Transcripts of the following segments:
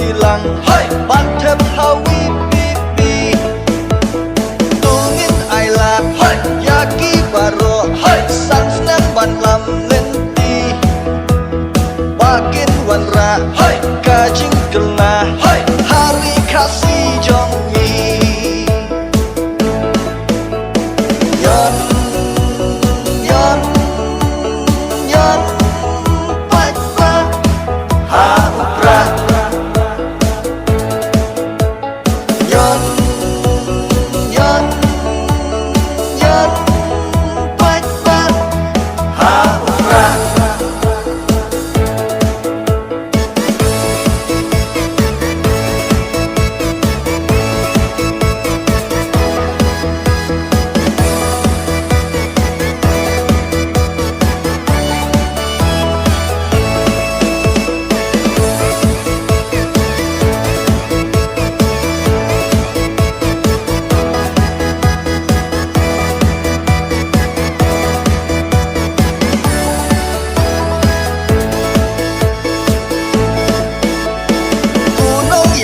tilang Mantep hawi pipi Tungin aila Yaki baro Sang senang ban lam lenti Bakin wanra Kajing gelna Hari kasih jongi Yon Yon Yon Pakpa Haupra Yon Yon Yon Pakpa Haupra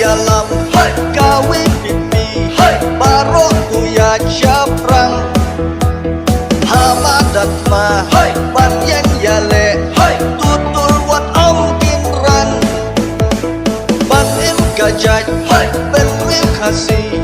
Yalam kawin pipi Barok kuya caprang Hamadat ma Banyan yale Tutul wat amkin ran Banim gajaj Benwil kasih